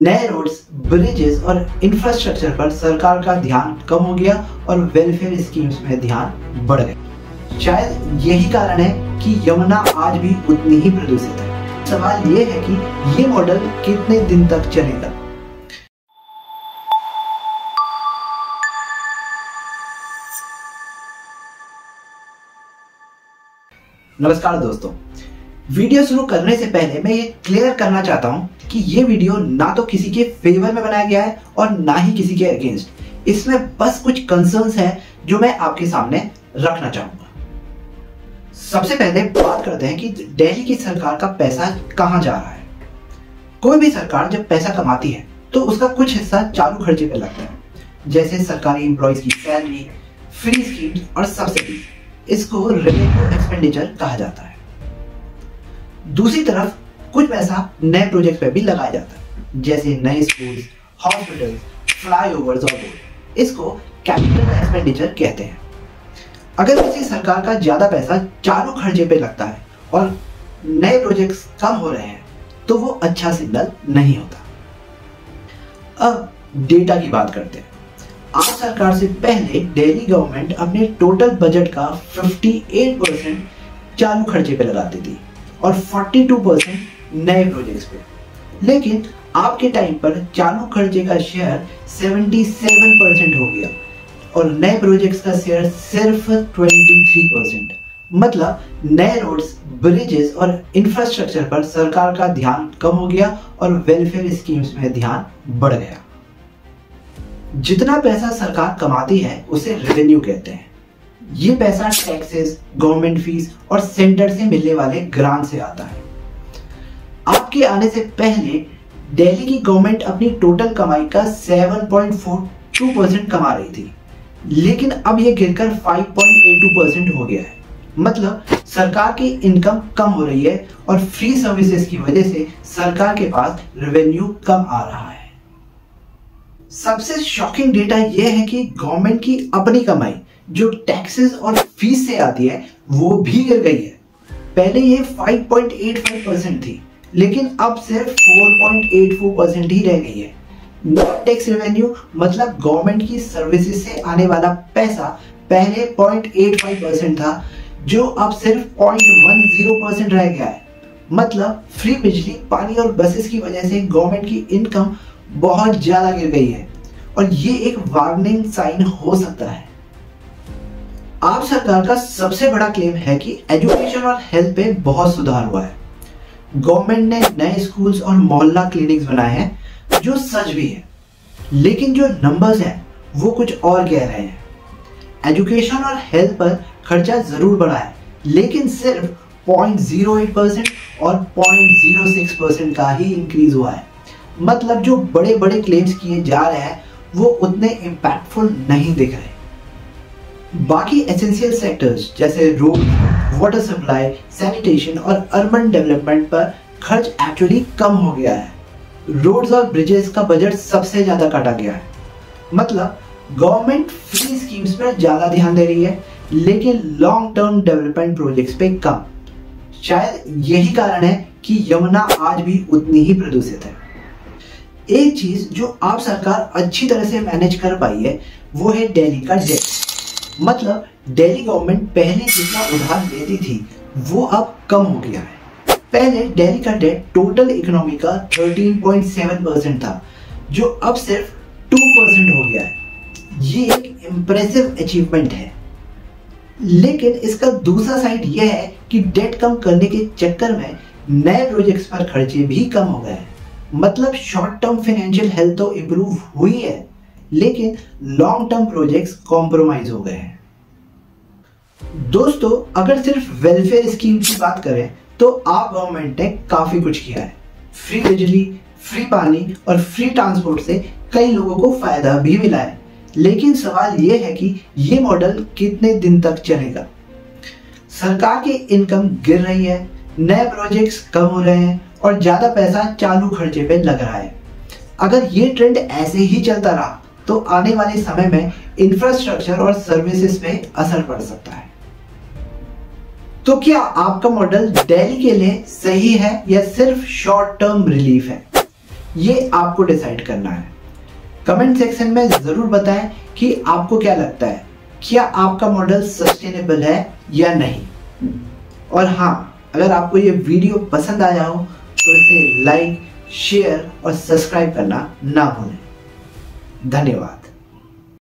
नए roads, bridges और infrastructure पर सरकार का ध्यान कम हो गया और वेलफेयर स्कीम्स में ध्यान बढ़ गया। शायद यही कारण है कि यमुना आज भी उतनी ही प्रदूषित है। सवाल ये है कि ये मॉडल कितने दिन तक चलेगा। नमस्कार दोस्तों, वीडियो शुरू करने से पहले मैं ये क्लियर करना चाहता हूँ कि ये वीडियो ना तो किसी के फेवर में बनाया गया है और ना ही किसी के अगेंस्ट। इसमें बस कुछ कंसर्न्स हैं जो मैं आपके सामने रखना चाहूंगा। सबसे पहले बात करते हैं कि दिल्ली की सरकार का पैसा कहाँ जा रहा है। कोई भी सरकार जब पैसा कमाती है तो उसका कुछ हिस्सा चालू खर्चे पे लगता है, जैसे सरकारी एम्प्लॉयज की सैलरी, फ्री स्कीम्स और सब्सिडी। इसको रेवेन्यू एक्सपेंडिचर कहा जाता है। दूसरी तरफ कुछ पैसा नए प्रोजेक्ट पे भी लगाया जाता है, जैसे नए स्कूल्स, हॉस्पिटल्स, फ्लाईओवर्स और रोड। इसको कैपिटल एक्सपेंडिचर कहते हैं। अगर किसी सरकार का ज्यादा पैसा चालू खर्चे पे लगता है और नए प्रोजेक्ट्स कम हो रहे हैं तो वो अच्छा सिग्नल नहीं होता। अब डेटा की बात करते हैं। आज सरकार से पहले दिल्ली गवर्नमेंट अपने टोटल बजट का 58% चालू खर्चे पे लगाती थी और 42% नए प्रोजेक्ट्स पे। लेकिन आपके टाइम पर चालू खर्चे का शेयर 77% हो गया और नए प्रोजेक्ट्स का शेयर सिर्फ 23%। मतलब नए रोड्स, ब्रिजेस और इंफ्रास्ट्रक्चर पर सरकार का ध्यान कम हो गया और वेलफेयर स्कीम्स में ध्यान बढ़ गया। जितना पैसा सरकार कमाती है उसे रेवेन्यू कहते हैं। ये पैसा टैक्सेस, गवर्नमेंट फीस और सेंटर से मिलने वाले ग्रांट से आता है। आपके आने से पहले दिल्ली की गवर्नमेंट अपनी टोटल कमाई का 7.42% कमा रही थी, लेकिन अब यह गिरकर 5.82% हो गया है। मतलब सरकार की इनकम कम हो रही है और फ्री सर्विसेज की वजह से सरकार के पास रेवेन्यू कम आ रहा है। सबसे शॉकिंग डेटा यह है कि गवर्नमेंट की अपनी कमाई जो टैक्सेस और फीस से आती है वो भी गिर गई है। पहले ये 5.85% थी, लेकिन अब सिर्फ 4.84% ही रह गई है। नेट टैक्स रेवेन्यू मतलब गवर्नमेंट की सर्विसेज से आने वाला पैसा पहले 0.85% था, जो अब सिर्फ 0.10% रह गया है। मतलब फ्री बिजली, पानी और बसेस की वजह से गवर्नमेंट की इनकम बहुत ज्यादा गिर गई है और ये एक वार्निंग साइन हो सकता है। आप सरकार का सबसे बड़ा क्लेम है कि एजुकेशन और हेल्थ पे बहुत सुधार हुआ है। गवर्नमेंट ने नए स्कूल्स और मोहल्ला क्लिनिक्स बनाए हैं, जो सच भी है, लेकिन जो नंबर्स हैं वो कुछ और कह रहे हैं। एजुकेशन और हेल्थ पर खर्चा जरूर बढ़ा है, लेकिन सिर्फ 0.08% और 0.06% का ही इंक्रीज हुआ है। मतलब जो बड़े बड़े क्लेम्स किए जा रहे हैं वो उतने इम्पैक्टफुल नहीं दिख रहे। बाकी एसेंशियल सेक्टर्स जैसे रोड, वाटर सप्लाई, सैनिटेशन और अर्बन डेवलपमेंट पर खर्च एक्चुअली कम हो गया है। रोड्स और ब्रिजेस का बजट सबसे ज्यादा काटा गया है। मतलब गवर्नमेंट फ्री स्कीम्स पर ज्यादा ध्यान दे रही है, लेकिन लॉन्ग टर्म डेवलपमेंट प्रोजेक्ट्स पे कम। शायद यही कारण है कि यमुना आज भी उतनी ही प्रदूषित है। एक चीज जो आप सरकार अच्छी तरह से मैनेज कर पाई है वो है दिल्ली का डेट। मतलब दिल्ली गवर्नमेंट पहले जितना उधार लेती थी वो अब कम हो गया है। पहले दिल्ली का डेट टोटल इकोनॉमी का 13.7% था, जो अब सिर्फ 2% हो गया है। ये एक इम्प्रेसिव अचीवमेंट है, लेकिन इसका दूसरा साइड यह है कि डेट कम करने के चक्कर में नए प्रोजेक्ट्स पर खर्चे भी कम हो गए हैं। मतलब शॉर्ट टर्म फाइनेंशियल हेल्थ तो इंप्रूव हुई है, लेकिन लॉन्ग टर्म प्रोजेक्ट्स कॉम्प्रोमाइज हो गए हैं। दोस्तों, अगर सिर्फ वेलफेयर स्कीम की बात करें तो आप गवर्नमेंट ने काफी कुछ किया है। फ्री बिजली, फ्री पानी और फ्री ट्रांसपोर्ट से कई लोगों को फायदा भी मिला है, लेकिन सवाल यह है कि ये मॉडल कितने दिन तक चलेगा। सरकार की इनकम गिर रही है, नए प्रोजेक्ट्स कम हो रहे हैं और ज्यादा पैसा चालू खर्चे पे लग रहा है। अगर ये ट्रेंड ऐसे ही चलता रहा तो आने वाले समय में इंफ्रास्ट्रक्चर और सर्विसेज पे असर पड़ सकता है। तो क्या आपका मॉडल दिल्ली के लिए सही है या सिर्फ शॉर्ट टर्म रिलीफ है? ये आपको डिसाइड करना है। कमेंट सेक्शन में जरूर बताएं कि आपको क्या लगता है, क्या आपका मॉडल सस्टेनेबल है या नहीं। और हाँ, अगर आपको ये वीडियो पसंद आया हो तो इसे लाइक, शेयर और सब्सक्राइब करना ना भूलें। धन्यवाद।